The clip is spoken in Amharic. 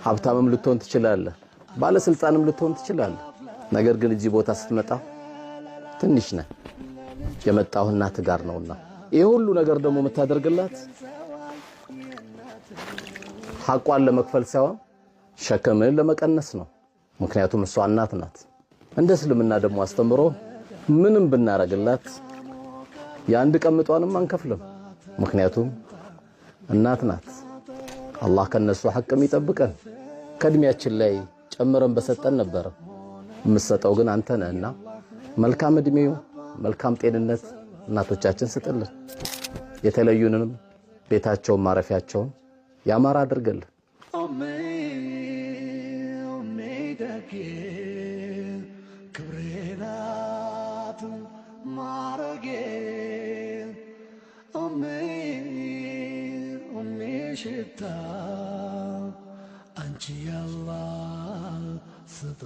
ሀብታምም ልትሆን ትችላለህ ባለስልጣንም ልትሆን ትችላለህ ነገር ግን እዚህ ቦታ ስትመጣ ትንሽ ነህ የመጣው እናት ጋር ነውና ይሄ ሁሉ ነገር ደግሞ መታደርግላት ሐቋን ለመክፈል ሳይሆን ሸከምን ለመቀነስ ነው ምክንያቱም እሷ እናት ናት እንደ እስልምና ደግሞ አስተምሮ ምንም ብናረግላት ያንድ ቀምጧንም አንከፍልም ምክንያቱም እናት ናት አላህ ከነሱ ሐቅም ይጠብቀን ከእድሜያችን ላይ ጨምረን በሰጠን ነበር የምትሰጠው ግን አንተ ነህና መልካም እድሜው መልካም ጤንነት እናቶቻችን ስጥልን የተለዩንም ቤታቸውን ማረፊያቸውን ያማረ አድርገልን ክብሬናት ማረጌ ሽታ አንቺ ያላ ስጦ